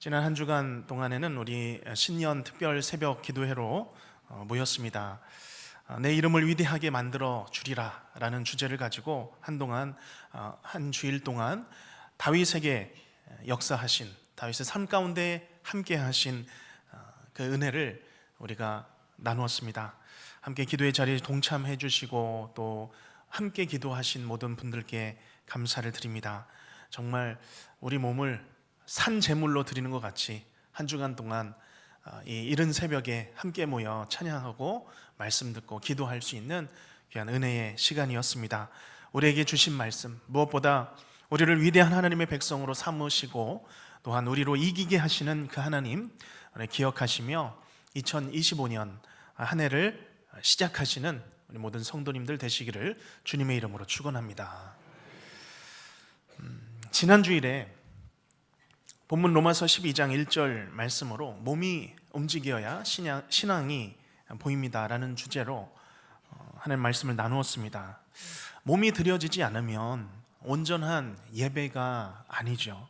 지난 한 주간 동안에는 우리 신년 특별 새벽 기도회로 모였습니다. 내 이름을 위대하게 만들어 주리라 라는 주제를 가지고 한동안 한 주일 동안 다윗에게 역사하신, 다윗의 삶 가운데 함께 하신 그 은혜를 우리가 나누었습니다. 함께 기도의 자리에 동참해 주시고 또 함께 기도하신 모든 분들께 감사를 드립니다. 정말 우리 몸을 산 제물로 드리는 것 같이 한 주간 동안 이 이른 새벽에 함께 모여 찬양하고 말씀 듣고 기도할 수 있는 귀한 은혜의 시간이었습니다. 우리에게 주신 말씀, 무엇보다 우리를 위대한 하나님의 백성으로 삼으시고 또한 우리로 이기게 하시는 그 하나님 기억하시며 2025년 한 해를 시작하시는 우리 모든 성도님들 되시기를 주님의 이름으로 축원합니다. 지난 주일에 본문 로마서 12장 1절 말씀으로 몸이 움직여야 신앙이 보입니다라는 주제로 하나님 말씀을 나누었습니다. 몸이 드려지지 않으면 온전한 예배가 아니죠.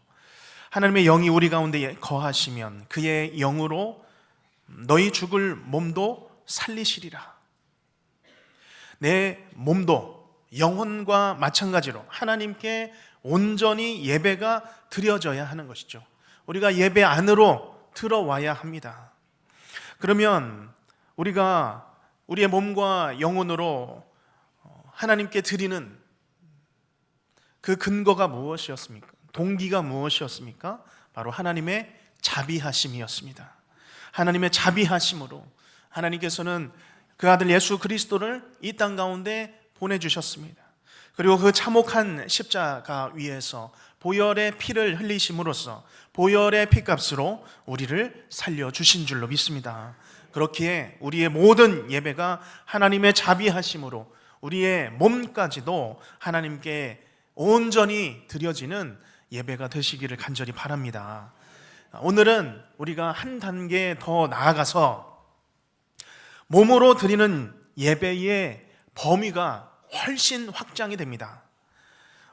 하나님의 영이 우리 가운데 거하시면 그의 영으로 너희 죽을 몸도 살리시리라. 내 몸도 영혼과 마찬가지로 하나님께 온전히 예배가 드려져야 하는 것이죠. 우리가 예배 안으로 들어와야 합니다. 그러면 우리가 우리의 몸과 영혼으로 하나님께 드리는 그 근거가 무엇이었습니까? 동기가 무엇이었습니까? 바로 하나님의 자비하심이었습니다. 하나님의 자비하심으로 하나님께서는 그 아들 예수 그리스도를 이 땅 가운데 보내주셨습니다. 그리고 그 참혹한 십자가 위에서 보혈의 피를 흘리심으로써 보혈의 피값으로 우리를 살려주신 줄로 믿습니다. 그렇기에 우리의 모든 예배가 하나님의 자비하심으로 우리의 몸까지도 하나님께 온전히 드려지는 예배가 되시기를 간절히 바랍니다. 오늘은 우리가 한 단계 더 나아가서 몸으로 드리는 예배의 범위가 훨씬 확장이 됩니다.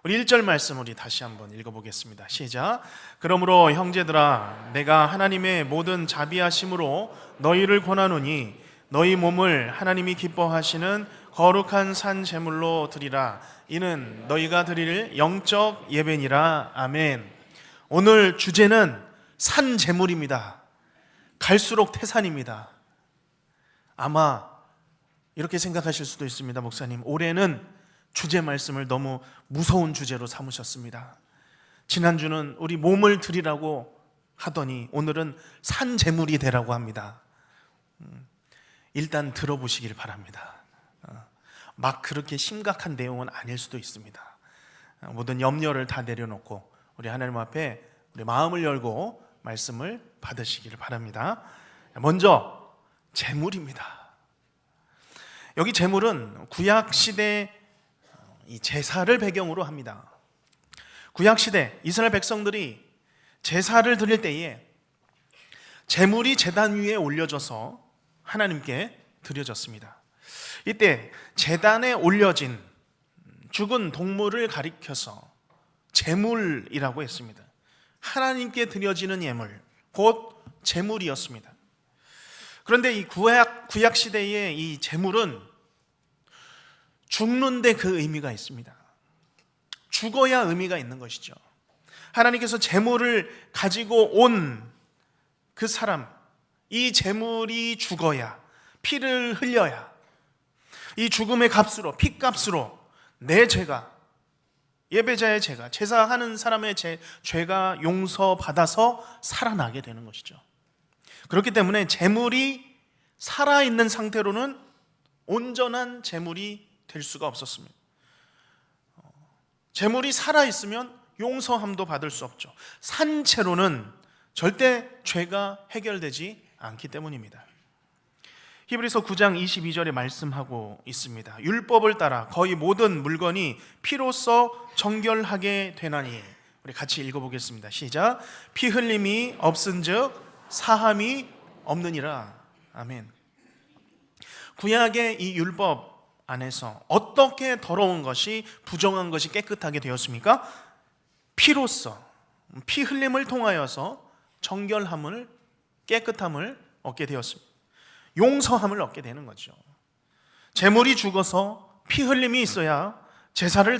우리 1절 말씀 우리 다시 한번 읽어보겠습니다. 시작. 그러므로 형제들아 내가 하나님의 모든 자비하심으로 너희를 권하노니 너희 몸을 하나님이 기뻐하시는 거룩한 산 제물로 드리라. 이는 너희가 드릴 영적 예배니라. 아멘. 오늘 주제는 산 제물입니다. 갈수록 태산입니다. 아마 이렇게 생각하실 수도 있습니다. 목사님, 올해는 주제 말씀을 너무 무서운 주제로 삼으셨습니다. 지난주는 우리 몸을 드리라고 하더니 오늘은 산 제물이 되라고 합니다. 일단 들어보시길 바랍니다. 막 그렇게 심각한 내용은 아닐 수도 있습니다. 모든 염려를 다 내려놓고 우리 하나님 앞에 우리 마음을 열고 말씀을 받으시기를 바랍니다. 먼저 제물입니다. 여기 제물은 구약시대 이 제사를 배경으로 합니다. 구약시대 이스라엘 백성들이 제사를 드릴 때에 제물이 제단 위에 올려져서 하나님께 드려졌습니다. 이때 제단에 올려진 죽은 동물을 가리켜서 제물이라고 했습니다. 하나님께 드려지는 예물, 곧 제물이었습니다. 그런데 이 구약 시대의 이 제물은 죽는데 그 의미가 있습니다. 죽어야 의미가 있는 것이죠. 하나님께서 제물을 가지고 온 그 사람, 이 제물이 죽어야, 피를 흘려야 이 죽음의 값으로, 피값으로 내 죄가, 예배자의 죄가, 제사하는 사람의 죄가 용서받아서 살아나게 되는 것이죠. 그렇기 때문에 제물이 살아있는 상태로는 온전한 제물이 될 수가 없었습니다. 제물이 살아있으면 용서함도 받을 수 없죠. 산채로는 절대 죄가 해결되지 않기 때문입니다. 히브리서 9장 22절에 말씀하고 있습니다. 율법을 따라 거의 모든 물건이 피로써 정결하게 되나니. 우리 같이 읽어보겠습니다. 시작. 피 흘림이 없은즉 사함이 없느니라. 아멘. 구약의 이 율법 안에서 어떻게 더러운 것이, 부정한 것이 깨끗하게 되었습니까? 피로써, 피 흘림을 통하여서 정결함을, 깨끗함을 얻게 되었습니다. 용서함을 얻게 되는 거죠. 제물이 죽어서 피 흘림이 있어야 제사를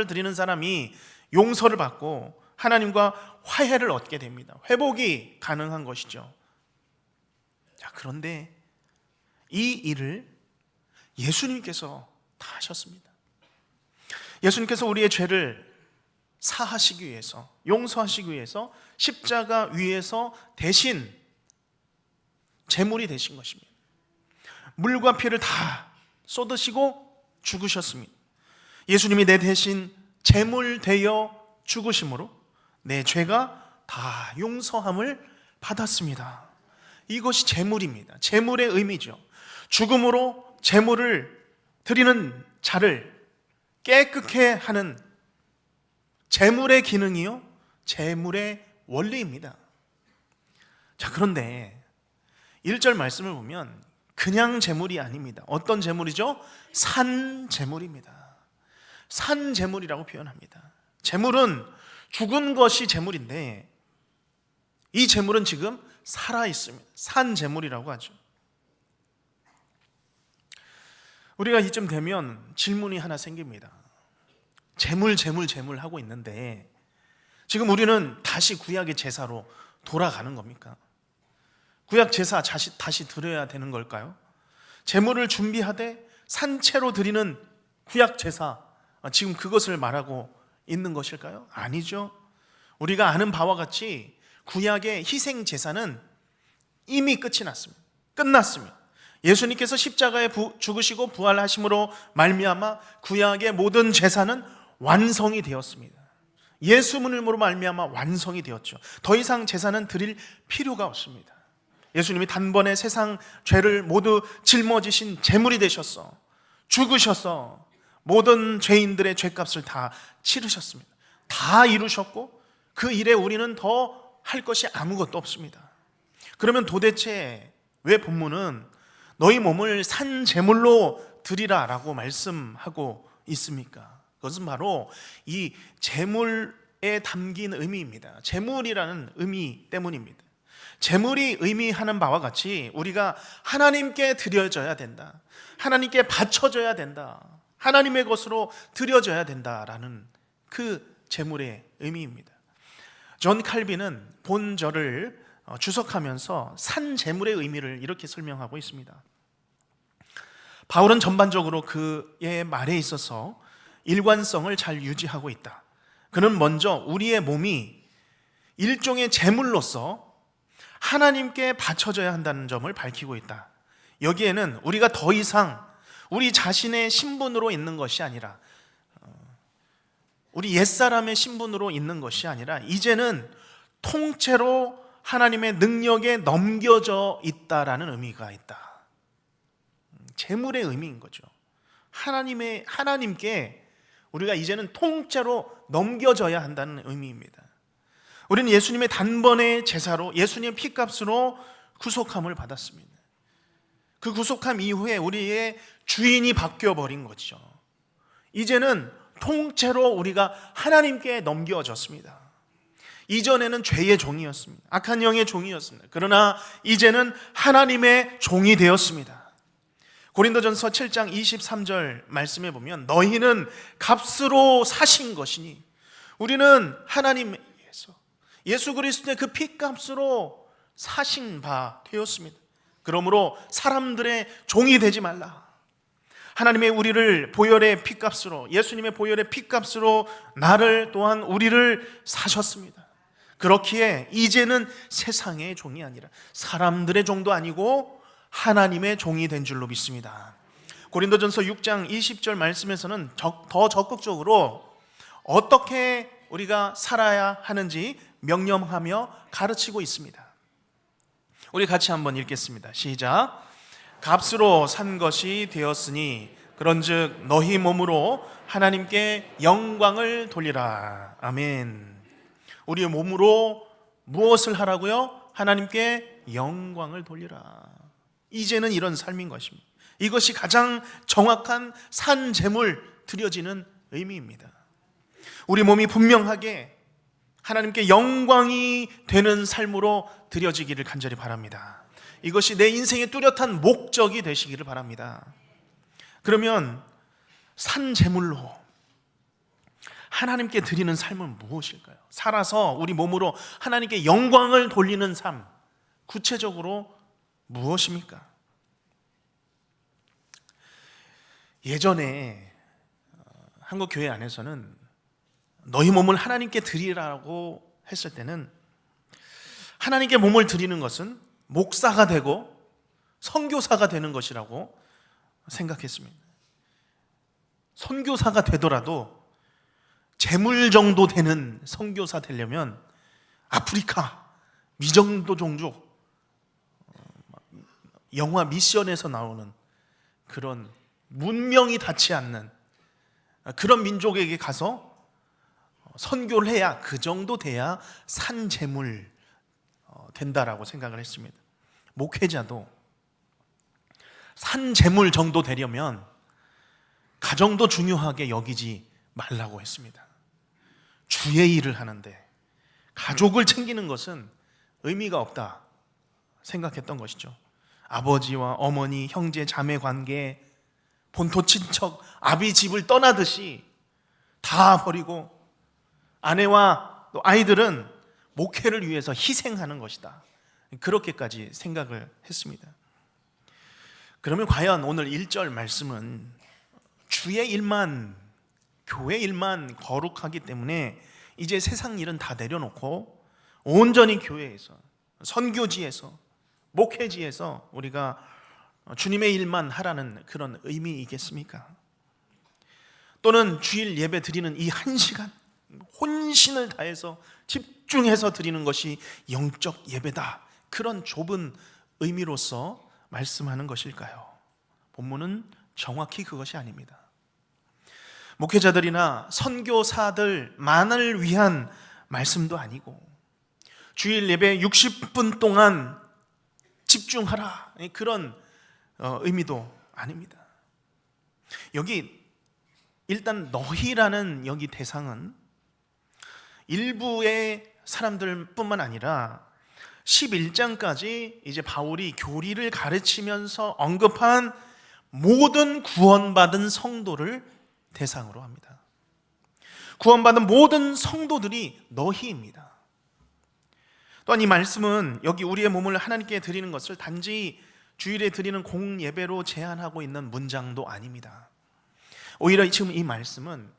드리는 사람이 용서를 받고 하나님과 화해를 얻게 됩니다. 회복이 가능한 것이죠. 자, 그런데 이 일을 예수님께서 다 하셨습니다. 예수님께서 우리의 죄를 사하시기 위해서, 용서하시기 위해서 십자가 위에서 대신 제물이 되신 것입니다. 물과 피를 다 쏟으시고 죽으셨습니다. 예수님이 내 대신 제물 되어 죽으심으로 내 죄가 다 용서함을 받았습니다. 이것이 제물입니다. 제물의 의미죠. 죽음으로 제물을 드리는 자를 깨끗게 하는 제물의 기능이요, 제물의 원리입니다. 자, 그런데 1절 말씀을 보면 그냥 제물이 아닙니다. 어떤 제물이죠? 산 제물입니다. 산 제물이라고 표현합니다. 제물은 죽은 것이 제물인데 이 제물은 지금 살아 있습니다. 산 제물이라고 하죠. 우리가 이쯤 되면 질문이 하나 생깁니다. 제물 하고 있는데 지금 우리는 다시 구약의 제사로 돌아가는 겁니까? 구약 제사 다시 드려야 되는 걸까요? 제물을 준비하되 산채로 드리는 구약 제사, 지금 그것을 말하고 있는 것일까요? 아니죠. 우리가 아는 바와 같이 구약의 희생 제사는 이미 끝이 났습니다. 끝났습니다. 예수님께서 십자가에 죽으시고 부활하심으로 말미암아 구약의 모든 제사는 완성이 되었습니다. 예수님으로 말미암아 완성이 되었죠. 더 이상 제사는 드릴 필요가 없습니다. 예수님이 단번에 세상 죄를 모두 짊어지신 제물이 되셨어. 죽으셔서 모든 죄인들의 죄값을 다 치르셨습니다. 다 이루셨고 그 일에 우리는 더 할 것이 아무것도 없습니다. 그러면 도대체 왜 본문은 너희 몸을 산 제물로 드리라 라고 말씀하고 있습니까? 그것은 바로 이 제물에 담긴 의미입니다. 제물이라는 의미 때문입니다. 제물이 의미하는 바와 같이 우리가 하나님께 드려져야 된다, 하나님께 바쳐져야 된다, 하나님의 것으로 드려져야 된다라는 그 제물의 의미입니다. 존 칼빈은 본절을 주석하면서 산 제물의 의미를 이렇게 설명하고 있습니다. 바울은 전반적으로 그의 말에 있어서 일관성을 잘 유지하고 있다. 그는 먼저 우리의 몸이 일종의 제물로서 하나님께 바쳐져야 한다는 점을 밝히고 있다. 여기에는 우리가 더 이상 우리 자신의 신분으로 있는 것이 아니라, 우리 옛사람의 신분으로 있는 것이 아니라 이제는 통째로 하나님의 능력에 넘겨져 있다라는 의미가 있다. 제물의 의미인 거죠. 하나님께 우리가 이제는 통째로 넘겨져야 한다는 의미입니다. 우리는 예수님의 단번의 제사로, 예수님의 피값으로 구속함을 받았습니다. 그 구속함 이후에 우리의 주인이 바뀌어버린 거죠. 이제는 통째로 우리가 하나님께 넘겨졌습니다. 이전에는 죄의 종이었습니다. 악한 영의 종이었습니다. 그러나 이제는 하나님의 종이 되었습니다. 고린도전서 7장 23절 말씀에 보면 너희는 값으로 사신 것이니, 우리는 하나님에 의해서 예수 그리스도의 그 피값으로 사신 바 되었습니다. 그러므로 사람들의 종이 되지 말라. 하나님의 우리를 보혈의 피값으로, 예수님의 보혈의 피값으로 나를 또한 우리를 사셨습니다. 그렇기에 이제는 세상의 종이 아니라 사람들의 종도 아니고 하나님의 종이 된 줄로 믿습니다. 고린도전서 6장 20절 말씀에서는 더 적극적으로 어떻게 우리가 살아야 하는지 명령하며 가르치고 있습니다. 우리 같이 한번 읽겠습니다. 시작. 값으로 산 것이 되었으니 그런즉 너희 몸으로 하나님께 영광을 돌리라. 아멘. 우리의 몸으로 무엇을 하라고요? 하나님께 영광을 돌리라. 이제는 이런 삶인 것입니다. 이것이 가장 정확한 산 제물 드려지는 의미입니다. 우리 몸이 분명하게 하나님께 영광이 되는 삶으로 드려지기를 간절히 바랍니다. 이것이 내 인생의 뚜렷한 목적이 되시기를 바랍니다. 그러면 산 제물로 하나님께 드리는 삶은 무엇일까요? 살아서 우리 몸으로 하나님께 영광을 돌리는 삶, 구체적으로 무엇입니까? 예전에 한국 교회 안에서는 너희 몸을 하나님께 드리라고 했을 때는 하나님께 몸을 드리는 것은 목사가 되고 선교사가 되는 것이라고 생각했습니다. 선교사가 되더라도 재물 정도 되는 선교사 되려면 아프리카 미정도 종족, 영화 미션에서 나오는 그런 문명이 닿지 않는 그런 민족에게 가서 선교를 해야, 그 정도 돼야 산재물 된다라고 생각을 했습니다. 목회자도 산재물 정도 되려면 가정도 중요하게 여기지 말라고 했습니다. 주의 일을 하는데 가족을 챙기는 것은 의미가 없다 생각했던 것이죠. 아버지와 어머니, 형제, 자매 관계, 본토 친척, 아비 집을 떠나듯이 다 버리고 아내와 또 아이들은 목회를 위해서 희생하는 것이다, 그렇게까지 생각을 했습니다. 그러면 과연 오늘 1절 말씀은 주의 일만, 교회 일만 거룩하기 때문에 이제 세상 일은 다 내려놓고 온전히 교회에서, 선교지에서, 목회지에서 우리가 주님의 일만 하라는 그런 의미이겠습니까? 또는 주일 예배 드리는 이 1시간 혼신을 다해서 집중해서 드리는 것이 영적 예배다, 그런 좁은 의미로서 말씀하는 것일까요? 본문은 정확히 그것이 아닙니다. 목회자들이나 선교사들만을 위한 말씀도 아니고 주일 예배 60분 동안 집중하라, 그런 의미도 아닙니다. 여기 일단 너희라는 여기 대상은 일부의 사람들뿐만 아니라 11장까지 이제 바울이 교리를 가르치면서 언급한 모든 구원받은 성도를 대상으로 합니다. 구원받은 모든 성도들이 너희입니다. 또한 이 말씀은 여기 우리의 몸을 하나님께 드리는 것을 단지 주일에 드리는 공예배로 제한하고 있는 문장도 아닙니다. 오히려 지금 이 말씀은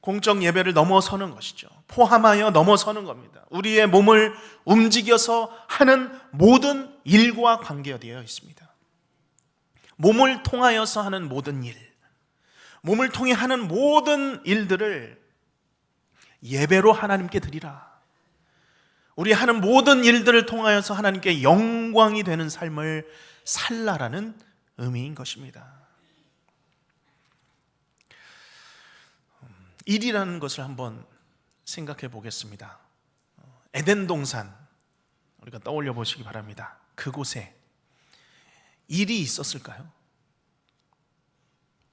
공적 예배를 넘어서는 것이죠. 포함하여 넘어서는 겁니다. 우리의 몸을 움직여서 하는 모든 일과 관계되어 있습니다. 몸을 통하여서 하는 모든 일, 몸을 통해 하는 모든 일들을 예배로 하나님께 드리라. 우리 하는 모든 일들을 통하여서 하나님께 영광이 되는 삶을 살라라는 의미인 것입니다. 일이라는 것을 한번 생각해 보겠습니다. 에덴 동산 우리가 떠올려 보시기 바랍니다. 그곳에 일이 있었을까요?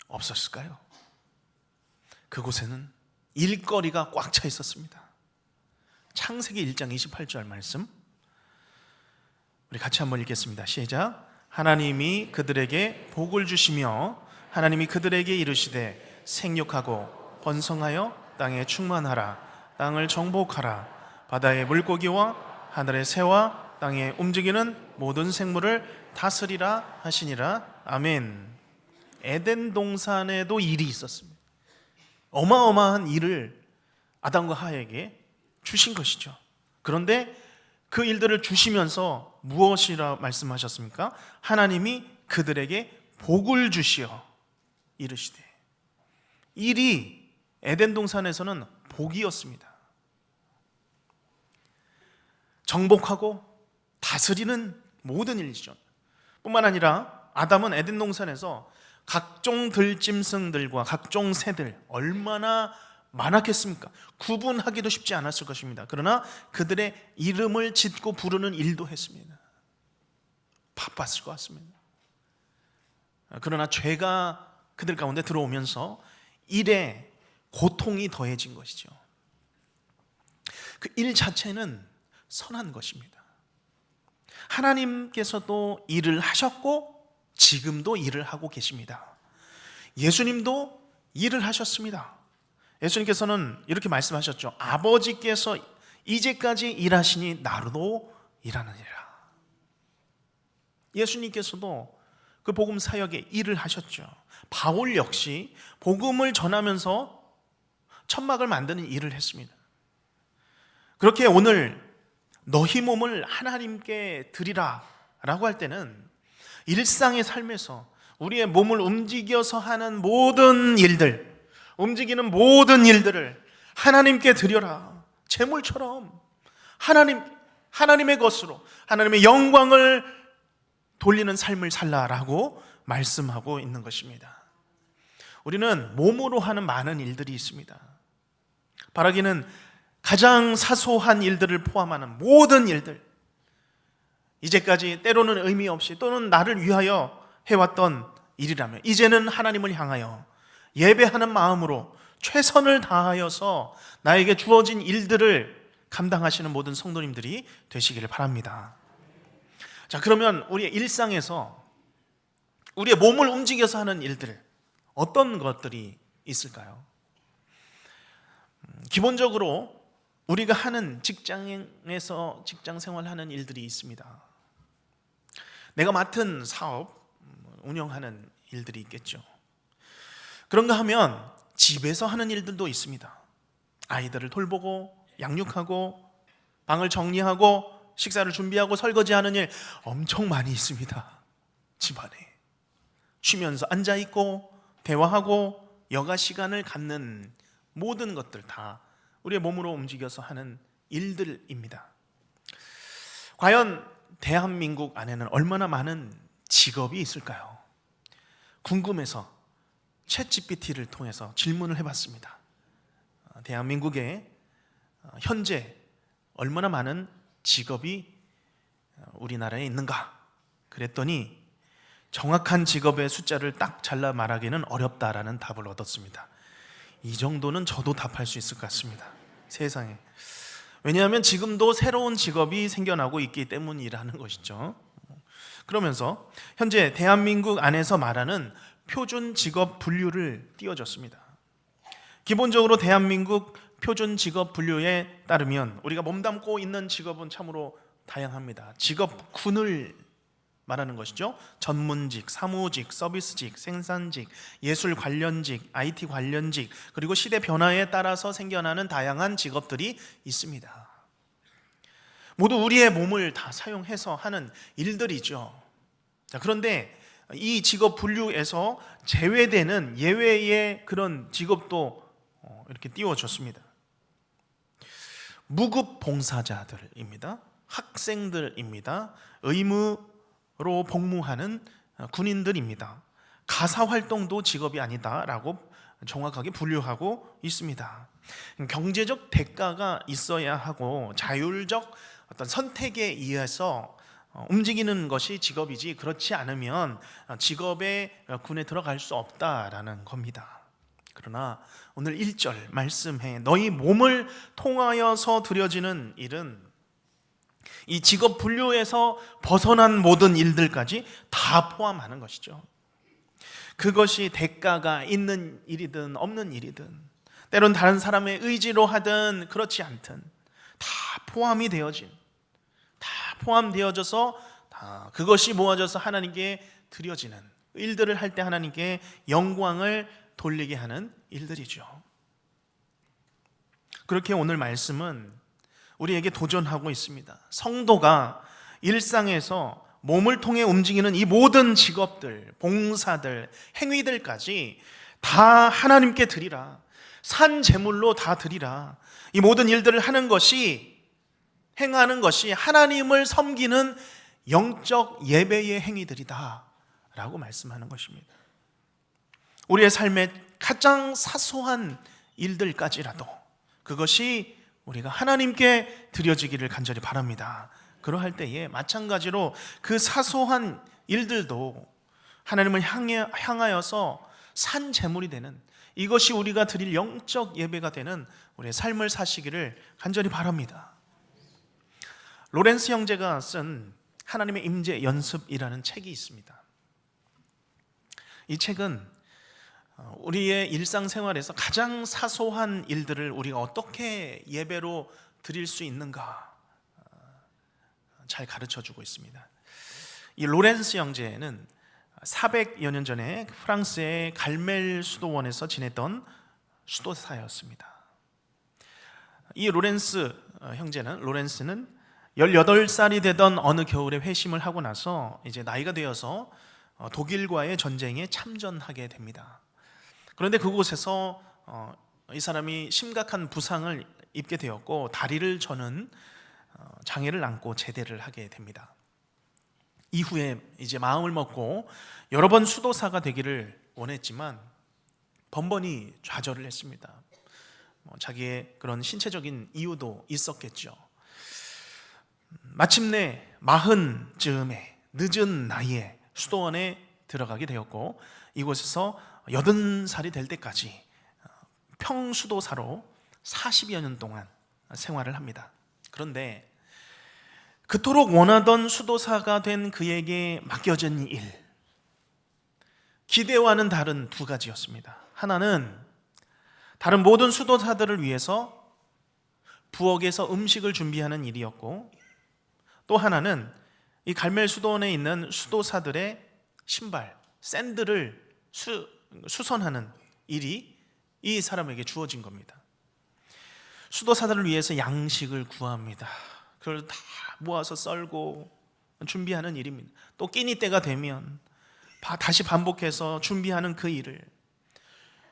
없었을까요? 그곳에는 일거리가 꽉 차 있었습니다. 창세기 1장 28절 말씀 우리 같이 한번 읽겠습니다. 시작. 하나님이 그들에게 복을 주시며 하나님이 그들에게 이르시되 생육하고 번성하여 땅에 충만하라. 땅을 정복하라. 바다의 물고기와 하늘의 새와 땅에 움직이는 모든 생물을 다스리라 하시니라. 아멘. 에덴 동산에도 일이 있었습니다. 어마어마한 일을 아담과 하와에게 주신 것이죠. 그런데 그 일들을 주시면서 무엇이라 말씀하셨습니까? 하나님이 그들에게 복을 주시어 이르시되. 일이 에덴 동산에서는 복이었습니다. 정복하고 다스리는 모든 일이죠. 뿐만 아니라 아담은 에덴 동산에서 각종 들짐승들과 각종 새들 얼마나 많았겠습니까? 구분하기도 쉽지 않았을 것입니다. 그러나 그들의 이름을 짓고 부르는 일도 했습니다. 바빴을 것 같습니다. 그러나 죄가 그들 가운데 들어오면서 일에 고통이 더해진 것이죠. 그 일 자체는 선한 것입니다. 하나님께서도 일을 하셨고 지금도 일을 하고 계십니다. 예수님도 일을 하셨습니다. 예수님께서는 이렇게 말씀하셨죠. 아버지께서 이제까지 일하시니 나로도 일하느니라. 예수님께서도 그 복음 사역에 일을 하셨죠. 바울 역시 복음을 전하면서 천막을 만드는 일을 했습니다. 그렇게 오늘 너희 몸을 하나님께 드리라 라고 할 때는 일상의 삶에서 우리의 몸을 움직여서 하는 모든 일들, 움직이는 모든 일들을 하나님께 드려라. 제물처럼 하나님의 것으로 하나님의 영광을 돌리는 삶을 살라라고 말씀하고 있는 것입니다. 우리는 몸으로 하는 많은 일들이 있습니다. 바라기는 가장 사소한 일들을 포함하는 모든 일들, 이제까지 때로는 의미 없이 또는 나를 위하여 해왔던 일이라면 이제는 하나님을 향하여 예배하는 마음으로 최선을 다하여서 나에게 주어진 일들을 감당하시는 모든 성도님들이 되시기를 바랍니다. 자, 그러면 우리의 일상에서 우리의 몸을 움직여서 하는 일들, 어떤 것들이 있을까요? 기본적으로 우리가 하는 직장에서 직장 생활하는 일들이 있습니다. 내가 맡은 사업, 운영하는 일들이 있겠죠. 그런가 하면 집에서 하는 일들도 있습니다. 아이들을 돌보고 양육하고 방을 정리하고 식사를 준비하고 설거지하는 일 엄청 많이 있습니다. 집안에 쉬면서 앉아있고 대화하고 여가 시간을 갖는 모든 것들 다 우리의 몸으로 움직여서 하는 일들입니다. 과연 대한민국 안에는 얼마나 많은 직업이 있을까요? 궁금해서 챗GPT를 통해서 질문을 해봤습니다. 대한민국에 현재 얼마나 많은 직업이 우리나라에 있는가? 그랬더니 정확한 직업의 숫자를 딱 잘라 말하기는 어렵다라는 답을 얻었습니다. 이 정도는 저도 답할 수 있을 것 같습니다. 세상에. 왜냐하면 지금도 새로운 직업이 생겨나고 있기 때문이라는 것이죠. 그러면서 현재 대한민국 안에서 말하는 표준 직업 분류를 띄워줬습니다. 기본적으로 대한민국 표준 직업 분류에 따르면 우리가 몸담고 있는 직업은 참으로 다양합니다. 직업군을 말하는 것이죠. 전문직, 사무직, 서비스직, 생산직, 예술 관련직, IT 관련직, 그리고 시대 변화에 따라서 생겨나는 다양한 직업들이 있습니다. 모두 우리의 몸을 다 사용해서 하는 일들이죠. 자, 그런데 이 직업 분류에서 제외되는 예외의 그런 직업도 이렇게 띄워줬습니다. 무급 봉사자들입니다. 학생들입니다. 의무로 복무하는 군인들입니다. 가사활동도 직업이 아니다라고 정확하게 분류하고 있습니다. 경제적 대가가 있어야 하고 자율적 어떤 선택에 의해서 움직이는 것이 직업이지 그렇지 않으면 직업의 군에 들어갈 수 없다라는 겁니다. 그러나 오늘 1절 말씀해 너희 몸을 통하여서 드려지는 일은 이 직업 분류에서 벗어난 모든 일들까지 다 포함하는 것이죠. 그것이 대가가 있는 일이든 없는 일이든 때론 다른 사람의 의지로 하든 그렇지 않든 다 포함되어져서 다 그것이 모아져서 하나님께 드려지는 일들을 할 때 하나님께 영광을 돌리게 하는 일들이죠. 그렇게 오늘 말씀은 우리에게 도전하고 있습니다. 성도가 일상에서 몸을 통해 움직이는 이 모든 직업들, 봉사들, 행위들까지 다 하나님께 드리라. 산 제물로 다 드리라. 이 모든 일들을 행하는 것이 하나님을 섬기는 영적 예배의 행위들이다 라고 말씀하는 것입니다. 우리의 삶의 가장 사소한 일들까지라도 그것이 우리가 하나님께 드려지기를 간절히 바랍니다. 그러할 때에 마찬가지로 그 사소한 일들도 하나님을 향하여서 산 제물이 되는 이것이 우리가 드릴 영적 예배가 되는 우리의 삶을 사시기를 간절히 바랍니다. 로렌스 형제가 쓴 하나님의 임재 연습이라는 책이 있습니다. 이 책은 우리의 일상생활에서 가장 사소한 일들을 우리가 어떻게 예배로 드릴 수 있는가 잘 가르쳐주고 있습니다. 이 로렌스 형제는 400여 년 전에 프랑스의 갈멜 수도원에서 지냈던 수도사였습니다. 이 로렌스는 18살이 되던 어느 겨울에 회심을 하고 나서 이제 나이가 되어서 독일과의 전쟁에 참전하게 됩니다. 그런데 그곳에서 이 사람이 심각한 부상을 입게 되었고 다리를 저는 장애를 안고 제대를 하게 됩니다. 이후에 이제 마음을 먹고 여러 번 수도사가 되기를 원했지만 번번이 좌절을 했습니다. 자기의 그런 신체적인 이유도 있었겠죠. 마침내 40쯤에 늦은 나이에 수도원에 들어가게 되었고 이곳에서 80살이 될 때까지 평수도사로 40여 년 동안 생활을 합니다. 그런데 그토록 원하던 수도사가 된 그에게 맡겨진 일, 기대와는 다른 두 가지였습니다. 하나는 다른 모든 수도사들을 위해서 부엌에서 음식을 준비하는 일이었고, 또 하나는 이 갈멜 수도원에 있는 수도사들의 신발, 샌들을 수선하는 일이 이 사람에게 주어진 겁니다. 수도사들을 위해서 양식을 구합니다. 그걸 다 모아서 썰고 준비하는 일입니다. 또 끼니 때가 되면 다시 반복해서 준비하는 그 일을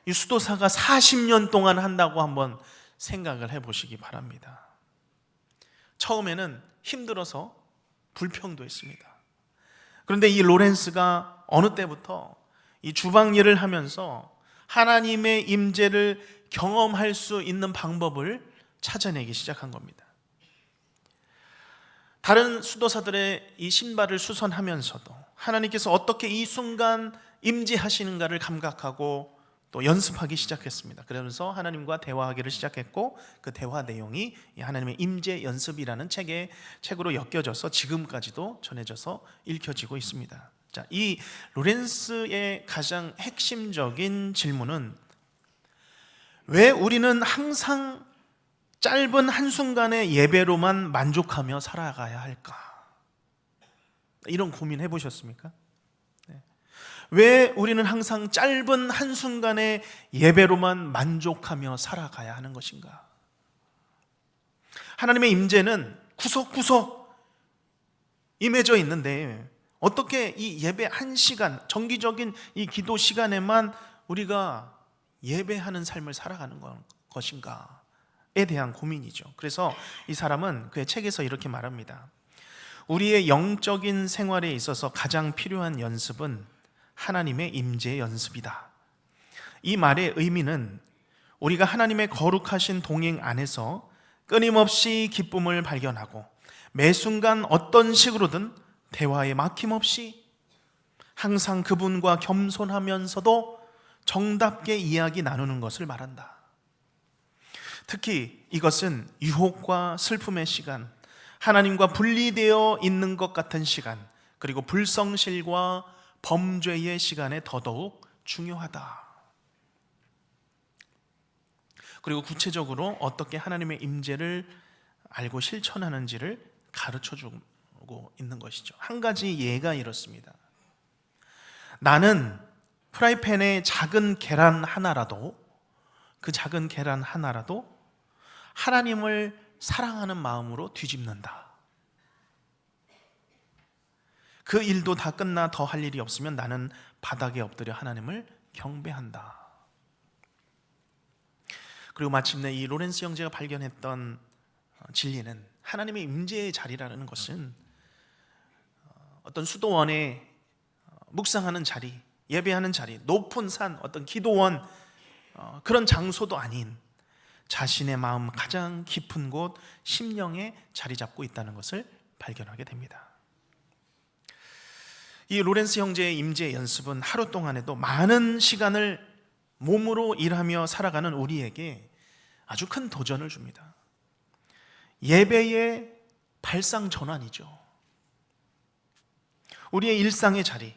이 수도사가 40년 동안 한다고 한번 생각을 해보시기 바랍니다. 처음에는 힘들어서 불평도 했습니다. 그런데 이 로렌스가 어느 때부터 이 주방 일을 하면서 하나님의 임재를 경험할 수 있는 방법을 찾아내기 시작한 겁니다. 다른 수도사들의 이 신발을 수선하면서도 하나님께서 어떻게 이 순간 임재하시는가를 감각하고 또 연습하기 시작했습니다. 그러면서 하나님과 대화하기를 시작했고 그 대화 내용이 하나님의 임재 연습이라는 책으로 엮여져서 지금까지도 전해져서 읽혀지고 있습니다. 자, 이 로렌스의 가장 핵심적인 질문은 왜 우리는 항상 짧은 한순간의 예배로만 만족하며 살아가야 할까? 이런 고민 해보셨습니까? 왜 우리는 항상 짧은 한순간의 예배로만 만족하며 살아가야 하는 것인가? 하나님의 임재는 구석구석 임해져 있는데 어떻게 이 예배 한 시간, 정기적인 이 기도 시간에만 우리가 예배하는 삶을 살아가는 것인가에 대한 고민이죠. 그래서 이 사람은 그의 책에서 이렇게 말합니다. 우리의 영적인 생활에 있어서 가장 필요한 연습은 하나님의 임재 연습이다. 이 말의 의미는 우리가 하나님의 거룩하신 동행 안에서 끊임없이 기쁨을 발견하고 매 순간 어떤 식으로든 대화에 막힘없이 항상 그분과 겸손하면서도 정답게 이야기 나누는 것을 말한다. 특히 이것은 유혹과 슬픔의 시간, 하나님과 분리되어 있는 것 같은 시간, 그리고 불성실과 범죄의 시간에 더더욱 중요하다. 그리고 구체적으로 어떻게 하나님의 임재를 알고 실천하는지를 가르쳐주고 있는 것이죠. 한 가지 예가 이렇습니다. 나는 프라이팬에 작은 계란 하나라도, 그 작은 계란 하나라도 하나님을 사랑하는 마음으로 뒤집는다. 그 일도 다 끝나 더 할 일이 없으면 나는 바닥에 엎드려 하나님을 경배한다. 그리고 마침내 이 로렌스 형제가 발견했던 진리는 하나님의 임재의 자리라는 것은 어떤 수도원에 묵상하는 자리, 예배하는 자리, 높은 산, 어떤 기도원, 그런 장소도 아닌 자신의 마음 가장 깊은 곳 심령에 자리 잡고 있다는 것을 발견하게 됩니다. 이 로렌스 형제의 임재 연습은 하루 동안에도 많은 시간을 몸으로 일하며 살아가는 우리에게 아주 큰 도전을 줍니다. 예배의 발상 전환이죠. 우리의 일상의 자리,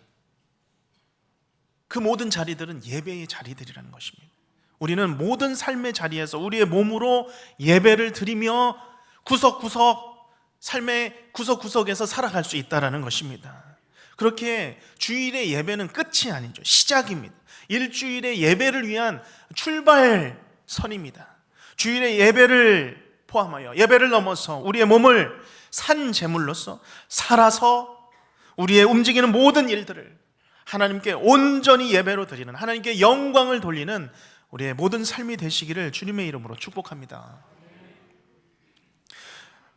그 모든 자리들은 예배의 자리들이라는 것입니다. 우리는 모든 삶의 자리에서 우리의 몸으로 예배를 드리며 구석구석, 삶의 구석구석에서 살아갈 수 있다는 것입니다. 그렇게 주일의 예배는 끝이 아니죠. 시작입니다. 일주일의 예배를 위한 출발선입니다. 주일의 예배를 포함하여 예배를 넘어서 우리의 몸을 산 제물로서 살아서 우리의 움직이는 모든 일들을 하나님께 온전히 예배로 드리는, 하나님께 영광을 돌리는 우리의 모든 삶이 되시기를 주님의 이름으로 축복합니다.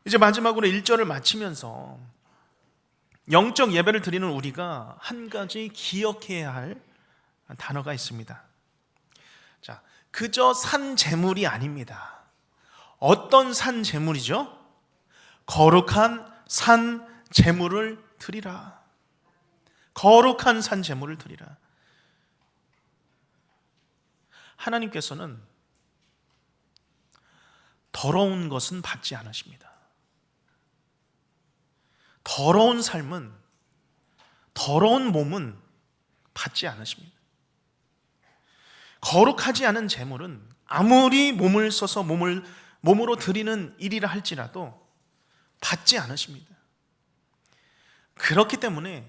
이제 마지막으로 1절을 마치면서 영적 예배를 드리는 우리가 한 가지 기억해야 할 단어가 있습니다. 자, 그저 산 제물이 아닙니다. 어떤 산 제물이죠? 거룩한 산 제물을 드리라. 거룩한 산 제물을 드리라. 하나님께서는 더러운 것은 받지 않으십니다. 더러운 삶은, 더러운 몸은 받지 않으십니다. 거룩하지 않은 제물은 아무리 몸을 써서 몸으로 드리는 일이라 할지라도 받지 않으십니다. 그렇기 때문에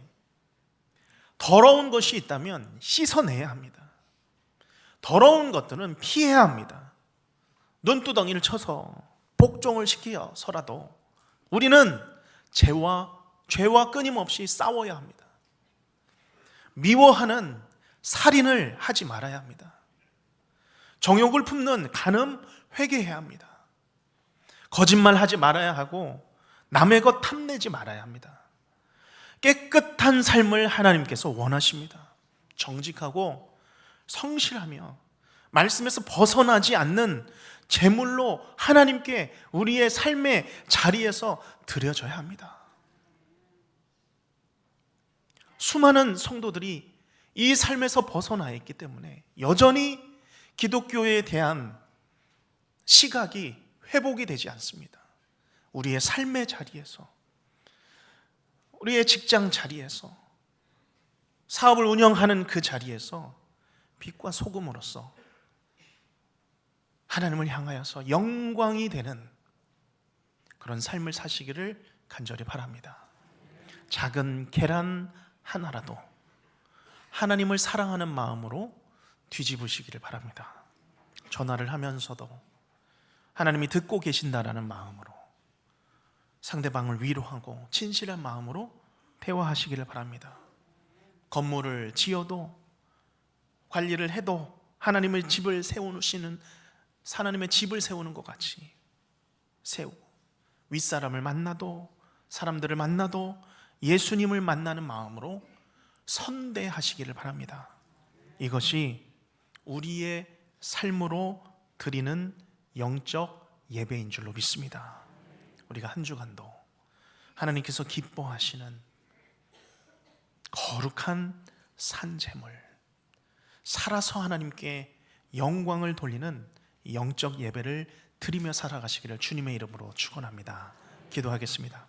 더러운 것이 있다면 씻어내야 합니다. 더러운 것들은 피해야 합니다. 눈두덩이를 쳐서 복종을 시켜서라도 우리는 죄와 끊임없이 싸워야 합니다. 미워하는 살인을 하지 말아야 합니다. 정욕을 품는 간음 회개해야 합니다. 거짓말하지 말아야 하고 남의 것 탐내지 말아야 합니다. 깨끗한 삶을 하나님께서 원하십니다. 정직하고 성실하며 말씀에서 벗어나지 않는 제물로 하나님께 우리의 삶의 자리에서 드려져야 합니다. 수많은 성도들이 이 삶에서 벗어나 있기 때문에 여전히 기독교에 대한 시각이 회복이 되지 않습니다. 우리의 삶의 자리에서, 우리의 직장 자리에서, 사업을 운영하는 그 자리에서 빛과 소금으로서 하나님을 향하여서 영광이 되는 그런 삶을 사시기를 간절히 바랍니다. 작은 계란 하나라도 하나님을 사랑하는 마음으로 뒤집으시기를 바랍니다. 전화를 하면서도 하나님이 듣고 계신다라는 마음으로 상대방을 위로하고 진실한 마음으로 대화하시기를 바랍니다. 건물을 지어도 관리를 해도 하나님의 집을 세우시는, 하나님의 집을 세우는 것 같이 세우고, 윗사람을 만나도, 사람들을 만나도 예수님을 만나는 마음으로 선대하시기를 바랍니다. 이것이 우리의 삶으로 드리는 영적 예배인 줄로 믿습니다. 우리가 한 주간도 하나님께서 기뻐하시는 거룩한 산제물, 살아서 하나님께 영광을 돌리는 영적 예배를 드리며 살아가시기를 주님의 이름으로 축원합니다. 기도하겠습니다.